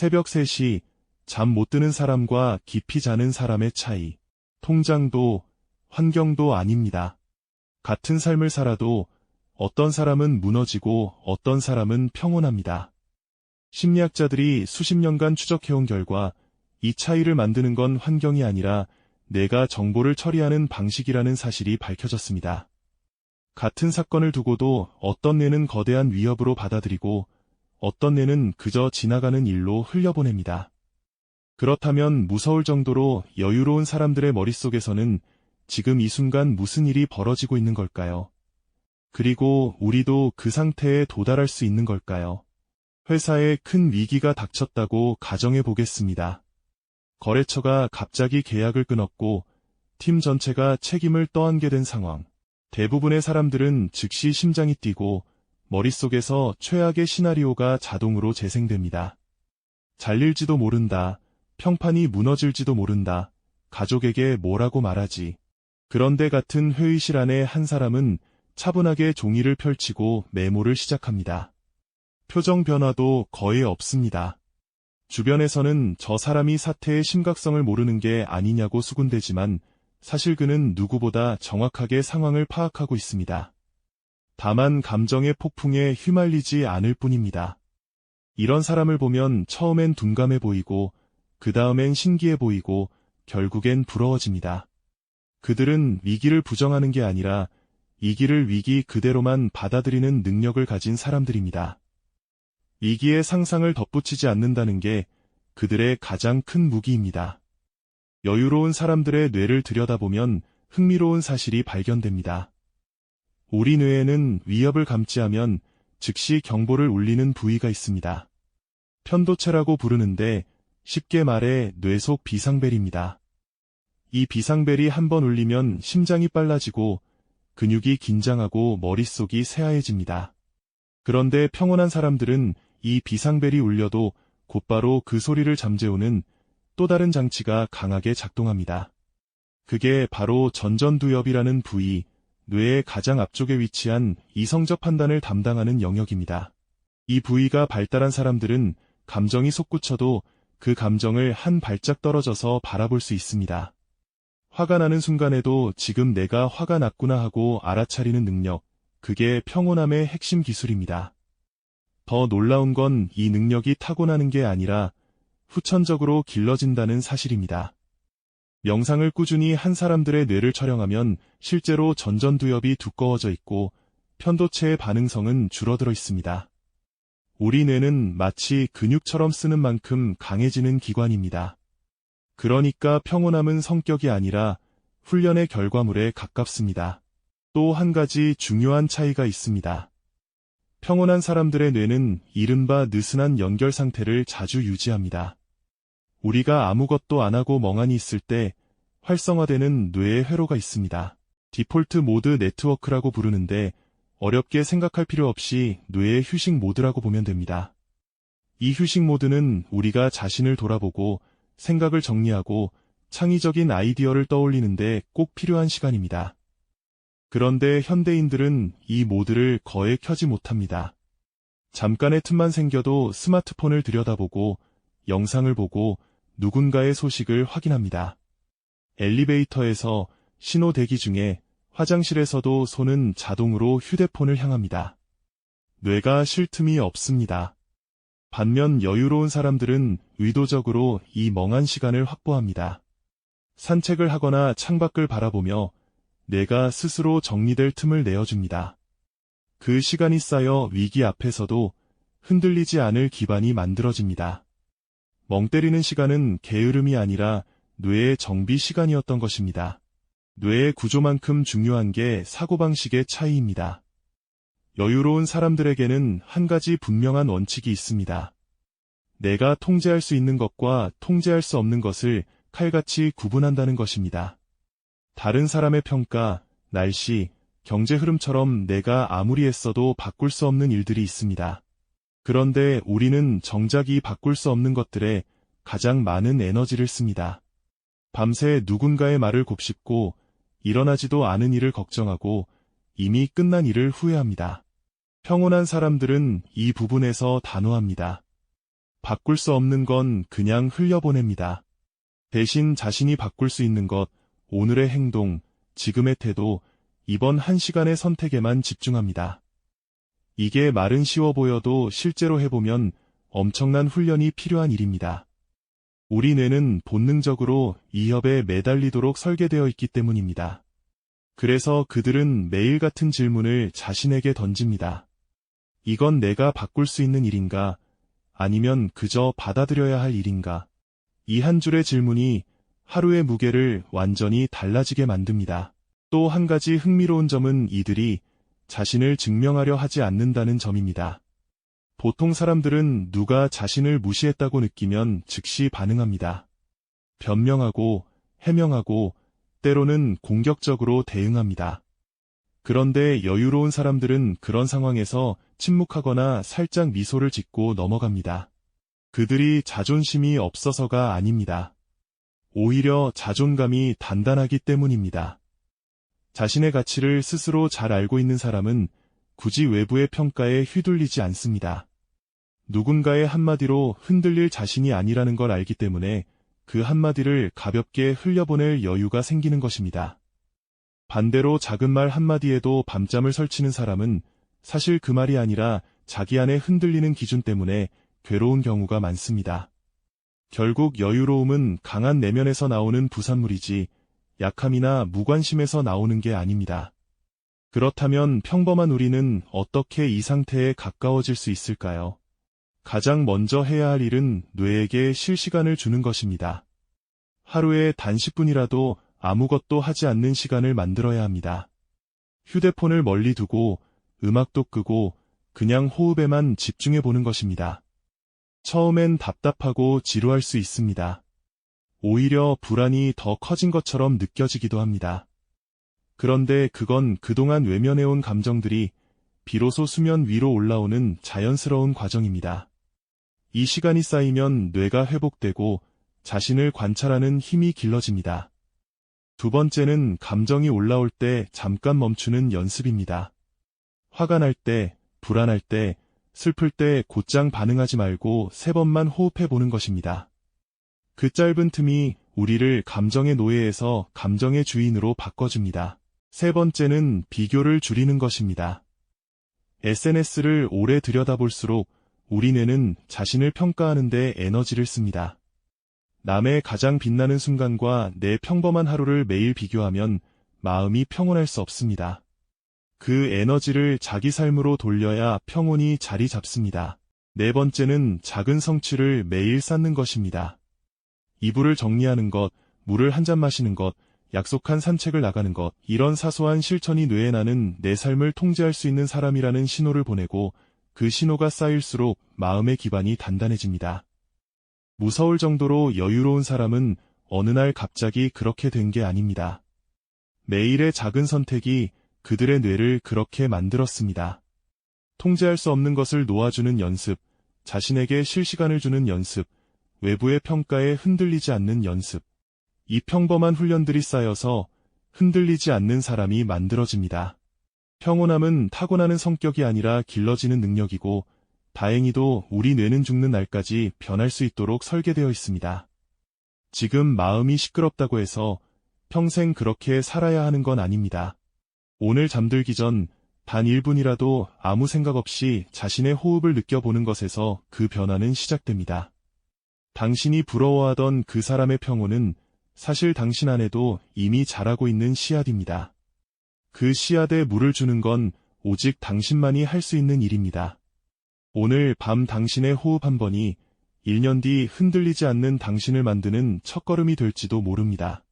새벽 3시, 잠 못 드는 사람과 깊이 자는 사람의 차이. 통장도, 환경도 아닙니다. 같은 삶을 살아도 어떤 사람은 무너지고 어떤 사람은 평온합니다. 심리학자들이 수십 년간 추적해온 결과 이 차이를 만드는 건 환경이 아니라 내가 정보를 처리하는 방식이라는 사실이 밝혀졌습니다. 같은 사건을 두고도 어떤 뇌는 거대한 위협으로 받아들이고 어떤 뇌는 그저 지나가는 일로 흘려보냅니다. 그렇다면 무서울 정도로 여유로운 사람들의 머릿속에서는 지금 이 순간 무슨 일이 벌어지고 있는 걸까요? 그리고 우리도 그 상태에 도달할 수 있는 걸까요? 회사에 큰 위기가 닥쳤다고 가정해 보겠습니다. 거래처가 갑자기 계약을 끊었고 팀 전체가 책임을 떠안게 된 상황. 대부분의 사람들은 즉시 심장이 뛰고 머릿속에서 최악의 시나리오가 자동으로 재생됩니다. 잘릴지도 모른다. 평판이 무너질지도 모른다. 가족에게 뭐라고 말하지. 그런데 같은 회의실 안에 한 사람은 차분하게 종이를 펼치고 메모를 시작합니다. 표정 변화도 거의 없습니다. 주변에서는 저 사람이 사태의 심각성을 모르는 게 아니냐고 수군대지만 사실 그는 누구보다 정확하게 상황을 파악하고 있습니다. 다만 감정의 폭풍에 휘말리지 않을 뿐입니다. 이런 사람을 보면 처음엔 둔감해 보이고 그 다음엔 신기해 보이고 결국엔 부러워집니다. 그들은 위기를 부정하는 게 아니라 위기를 위기 그대로만 받아들이는 능력을 가진 사람들입니다. 위기의 상상을 덧붙이지 않는다는 게 그들의 가장 큰 무기입니다. 여유로운 사람들의 뇌를 들여다보면 흥미로운 사실이 발견됩니다. 우리 뇌에는 위협을 감지하면 즉시 경보를 울리는 부위가 있습니다. 편도체라고 부르는데 쉽게 말해 뇌 속 비상벨입니다. 이 비상벨이 한번 울리면 심장이 빨라지고 근육이 긴장하고 머릿속이 새하얘집니다. 그런데 평온한 사람들은 이 비상벨이 울려도 곧바로 그 소리를 잠재우는 또 다른 장치가 강하게 작동합니다. 그게 바로 전전두엽이라는 부위, 뇌의 가장 앞쪽에 위치한 이성적 판단을 담당하는 영역입니다. 이 부위가 발달한 사람들은 감정이 솟구쳐도 그 감정을 한 발짝 떨어져서 바라볼 수 있습니다. 화가 나는 순간에도 지금 내가 화가 났구나 하고 알아차리는 능력, 그게 평온함의 핵심 기술입니다. 더 놀라운 건 이 능력이 타고나는 게 아니라 후천적으로 길러진다는 사실입니다. 명상을 꾸준히 한 사람들의 뇌를 촬영하면 실제로 전전두엽이 두꺼워져 있고 편도체의 반응성은 줄어들어 있습니다. 우리 뇌는 마치 근육처럼 쓰는 만큼 강해지는 기관입니다. 그러니까 평온함은 성격이 아니라 훈련의 결과물에 가깝습니다. 또 한 가지 중요한 차이가 있습니다. 평온한 사람들의 뇌는 이른바 느슨한 연결 상태를 자주 유지합니다. 우리가 아무것도 안 하고 멍하니 있을 때 활성화되는 뇌의 회로가 있습니다. 디폴트 모드 네트워크라고 부르는데 어렵게 생각할 필요 없이 뇌의 휴식 모드라고 보면 됩니다. 이 휴식 모드는 우리가 자신을 돌아보고 생각을 정리하고 창의적인 아이디어를 떠올리는데 꼭 필요한 시간입니다. 그런데 현대인들은 이 모드를 거의 켜지 못합니다. 잠깐의 틈만 생겨도 스마트폰을 들여다보고 영상을 보고 누군가의 소식을 확인합니다. 엘리베이터에서 신호 대기 중에 화장실에서도 손은 자동으로 휴대폰을 향합니다. 뇌가 쉴 틈이 없습니다. 반면 여유로운 사람들은 의도적으로 이 멍한 시간을 확보합니다. 산책을 하거나 창밖을 바라보며 내가 스스로 정리될 틈을 내어줍니다. 그 시간이 쌓여 위기 앞에서도 흔들리지 않을 기반이 만들어집니다. 멍 때리는 시간은 게으름이 아니라 뇌의 정비 시간이었던 것입니다. 뇌의 구조만큼 중요한 게 사고방식의 차이입니다. 여유로운 사람들에게는 한 가지 분명한 원칙이 있습니다. 내가 통제할 수 있는 것과 통제할 수 없는 것을 칼같이 구분한다는 것입니다. 다른 사람의 평가, 날씨, 경제 흐름처럼 내가 아무리 애써도 바꿀 수 없는 일들이 있습니다. 그런데 우리는 정작 이 바꿀 수 없는 것들에 가장 많은 에너지를 씁니다. 밤새 누군가의 말을 곱씹고 일어나지도 않은 일을 걱정하고 이미 끝난 일을 후회합니다. 평온한 사람들은 이 부분에서 단호합니다. 바꿀 수 없는 건 그냥 흘려보냅니다. 대신 자신이 바꿀 수 있는 것, 오늘의 행동, 지금의 태도, 이번 한 시간의 선택에만 집중합니다. 이게 말은 쉬워 보여도 실제로 해보면 엄청난 훈련이 필요한 일입니다. 우리 뇌는 본능적으로 이협에 매달리도록 설계되어 있기 때문입니다. 그래서 그들은 매일 같은 질문을 자신에게 던집니다. 이건 내가 바꿀 수 있는 일인가? 아니면 그저 받아들여야 할 일인가? 이 한 줄의 질문이 하루의 무게를 완전히 달라지게 만듭니다. 또 한 가지 흥미로운 점은 이들이 자신을 증명하려 하지 않는다는 점입니다. 보통 사람들은 누가 자신을 무시했다고 느끼면 즉시 반응합니다. 변명하고, 해명하고, 때로는 공격적으로 대응합니다. 그런데 여유로운 사람들은 그런 상황에서 침묵하거나 살짝 미소를 짓고 넘어갑니다. 그들이 자존심이 없어서가 아닙니다. 오히려 자존감이 단단하기 때문입니다. 자신의 가치를 스스로 잘 알고 있는 사람은 굳이 외부의 평가에 휘둘리지 않습니다. 누군가의 한마디로 흔들릴 자신이 아니라는 걸 알기 때문에 그 한마디를 가볍게 흘려보낼 여유가 생기는 것입니다. 반대로 작은 말 한마디에도 밤잠을 설치는 사람은 사실 그 말이 아니라 자기 안에 흔들리는 기준 때문에 괴로운 경우가 많습니다. 결국 여유로움은 강한 내면에서 나오는 부산물이지 약함이나 무관심에서 나오는 게 아닙니다. 그렇다면 평범한 우리는 어떻게 이 상태에 가까워질 수 있을까요? 가장 먼저 해야 할 일은 뇌에게 쉴 시간을 주는 것입니다. 하루에 단 10분이라도 아무것도 하지 않는 시간을 만들어야 합니다. 휴대폰을 멀리 두고 음악도 끄고 그냥 호흡에만 집중해 보는 것입니다. 처음엔 답답하고 지루할 수 있습니다. 오히려 불안이 더 커진 것처럼 느껴지기도 합니다. 그런데 그건 그동안 외면해온 감정들이 비로소 수면 위로 올라오는 자연스러운 과정입니다. 이 시간이 쌓이면 뇌가 회복되고 자신을 관찰하는 힘이 길러집니다. 두 번째는 감정이 올라올 때 잠깐 멈추는 연습입니다. 화가 날 때, 불안할 때, 슬플 때 곧장 반응하지 말고 3번만 호흡해 보는 것입니다. 그 짧은 틈이 우리를 감정의 노예에서 감정의 주인으로 바꿔줍니다. 세 번째는 비교를 줄이는 것입니다. SNS를 오래 들여다볼수록 우리 뇌는 자신을 평가하는 데 에너지를 씁니다. 남의 가장 빛나는 순간과 내 평범한 하루를 매일 비교하면 마음이 평온할 수 없습니다. 그 에너지를 자기 삶으로 돌려야 평온이 자리 잡습니다. 네 번째는 작은 성취를 매일 쌓는 것입니다. 이불을 정리하는 것, 물을 한 잔 마시는 것, 약속한 산책을 나가는 것, 이런 사소한 실천이 뇌에 나는 내 삶을 통제할 수 있는 사람이라는 신호를 보내고 그 신호가 쌓일수록 마음의 기반이 단단해집니다. 무서울 정도로 여유로운 사람은 어느 날 갑자기 그렇게 된 게 아닙니다. 매일의 작은 선택이 그들의 뇌를 그렇게 만들었습니다. 통제할 수 없는 것을 놓아주는 연습, 자신에게 쉴 시간을 주는 연습, 외부의 평가에 흔들리지 않는 연습. 이 평범한 훈련들이 쌓여서 흔들리지 않는 사람이 만들어집니다. 평온함은 타고나는 성격이 아니라 길러지는 능력이고 다행히도 우리 뇌는 죽는 날까지 변할 수 있도록 설계되어 있습니다. 지금 마음이 시끄럽다고 해서 평생 그렇게 살아야 하는 건 아닙니다. 오늘 잠들기 전 단 1분이라도 아무 생각 없이 자신의 호흡을 느껴보는 것에서 그 변화는 시작됩니다. 당신이 부러워하던 그 사람의 평온은 사실 당신 안에도 이미 자라고 있는 씨앗입니다. 그 씨앗에 물을 주는 건 오직 당신만이 할 수 있는 일입니다. 오늘 밤 당신의 호흡 한 번이 1년 뒤 흔들리지 않는 당신을 만드는 첫걸음이 될지도 모릅니다.